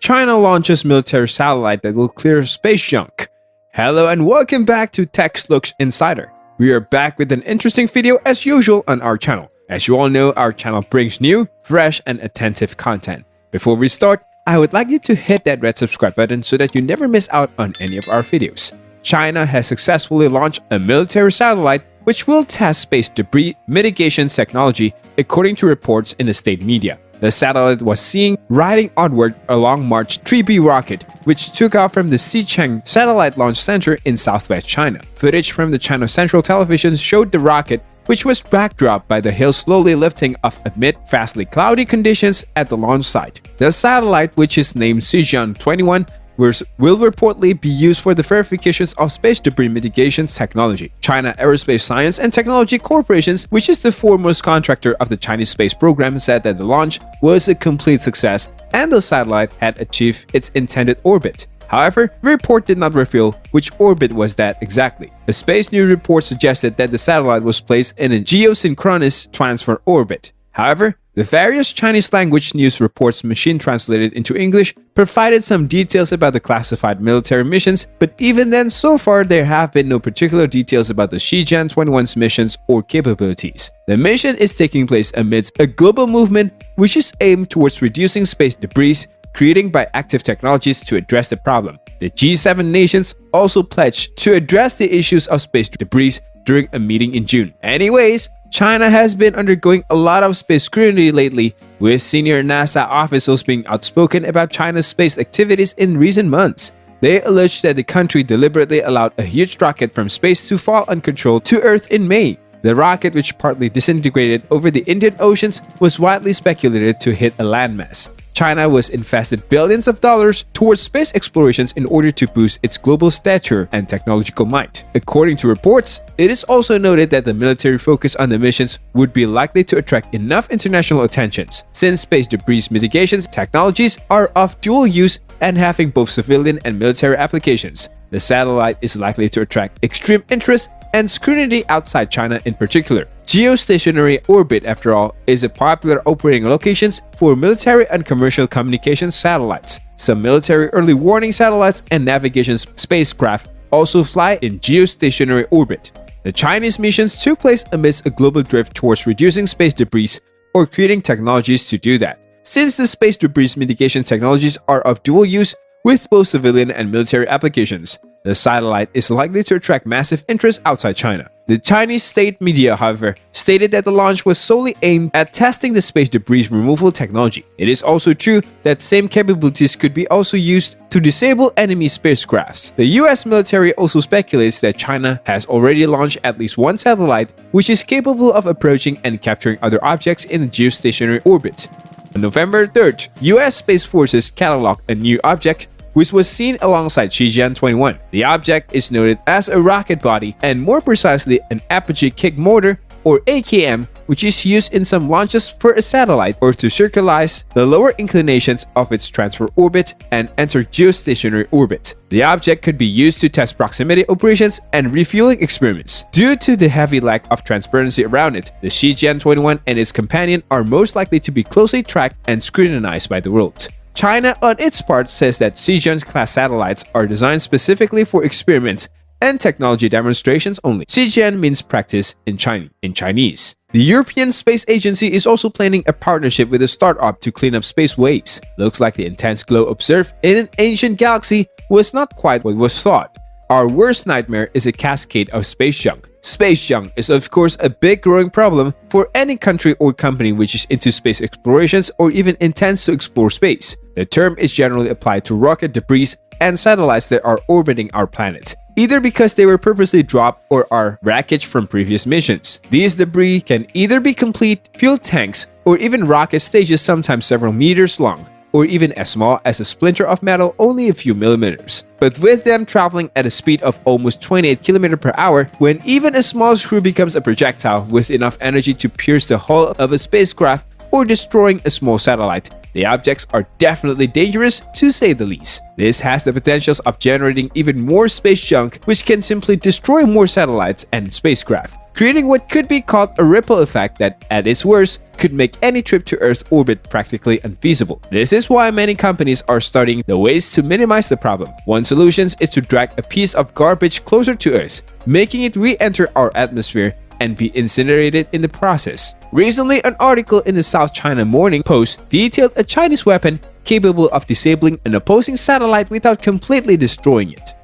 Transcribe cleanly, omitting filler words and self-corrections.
China launches military satellite that will clear space junk. Hello and welcome back to TechLuxe Insider. We are back with an interesting video as usual on our channel. As you all know, our channel brings new, fresh and attentive content. Before we start, I would like you to hit that red subscribe button so that you never miss out on any of our videos. China has successfully launched a military satellite which will test space debris mitigation technology, according to reports in the state media. The satellite was seen riding onward along March 3B rocket, which took off from the Xicheng Satellite Launch Center in southwest China. Footage from the China Central Television showed the rocket, which was backdropped by the hill slowly lifting off amid fastly cloudy conditions at the launch site. The satellite, which is named Xijian-21, will reportedly be used for the verifications of space debris mitigation technology. China Aerospace Science and Technology Corporations, which is the foremost contractor of the Chinese space program, said that the launch was a complete success and the satellite had achieved its intended orbit. However, the report did not reveal which orbit was that exactly. A SpaceNews report suggested that the satellite was placed in a geosynchronous transfer orbit. However, the various Chinese language news reports machine translated into English provided some details about the classified military missions, but even then, so far there have been no particular details about the Xijian-21's missions or capabilities. The mission is taking place amidst a global movement which is aimed towards reducing space debris created by active technologies to address the problem. The G7 nations also pledged to address the issues of space debris during a meeting in June. Anyways, China has been undergoing a lot of space scrutiny lately, with senior NASA officials being outspoken about China's space activities in recent months. They allege that the country deliberately allowed a huge rocket from space to fall uncontrolled to Earth in May. The rocket, which partly disintegrated over the Indian Oceans, was widely speculated to hit a landmass. China was invested billions of dollars towards space explorations in order to boost its global stature and technological might. According to reports, it is also noted that the military focus on the missions would be likely to attract enough international attentions, since space debris mitigation technologies are of dual use and having both civilian and military applications. The satellite is likely to attract extreme interest and scrutiny outside China in particular. Geostationary orbit, after all, is a popular operating location for military and commercial communications satellites. Some military early warning satellites and navigation spacecraft also fly in geostationary orbit. The Chinese missions took place amidst a global drift towards reducing space debris or creating technologies to do that. Since the space debris mitigation technologies are of dual use with both civilian and military applications, the satellite is likely to attract massive interest outside China. The Chinese state media, however, stated that the launch was solely aimed at testing the space debris removal technology. It is also true that same capabilities could be also used to disable enemy spacecrafts. The US military also speculates that China has already launched at least one satellite which is capable of approaching and capturing other objects in the geostationary orbit. On November 3rd, US Space Forces cataloged a new object which was seen alongside Xijian-21. The object is noted as a rocket body and more precisely an apogee kick motor or AKM, which is used in some launches for a satellite or to circularize the lower inclinations of its transfer orbit and enter geostationary orbit. The object could be used to test proximity operations and refueling experiments. Due to the heavy lack of transparency around it, the Xijian-21 and its companion are most likely to be closely tracked and scrutinized by the world. China, on its part, says that Xijian-class satellites are designed specifically for experiments and technology demonstrations only. Xijian means practice in Chinese. The European Space Agency is also planning a partnership with a startup to clean up space waste. Looks like the intense glow observed in an ancient galaxy was not quite what was thought. Our worst nightmare is a cascade of space junk. Space junk is of course a big growing problem for any country or company which is into space explorations or even intends to explore space. The term is generally applied to rocket debris and satellites that are orbiting our planet, either because they were purposely dropped or are wreckage from previous missions. These debris can either be complete fuel tanks or even rocket stages, sometimes several meters long, or even as small as a splinter of metal only a few millimeters. But with them traveling at a speed of almost 28 km per hour, when even a small screw becomes a projectile with enough energy to pierce the hull of a spacecraft or destroying a small satellite, the objects are definitely dangerous to say the least. This has the potentials of generating even more space junk, which can simply destroy more satellites and spacecraft. creating what could be called a ripple effect that, at its worst, could make any trip to Earth's orbit practically unfeasible. This is why many companies are studying the ways to minimize the problem. One solution is to drag a piece of garbage closer to Earth, making it re-enter our atmosphere and be incinerated in the process. Recently, an article in the South China Morning Post detailed a Chinese weapon capable of disabling an opposing satellite without completely destroying it.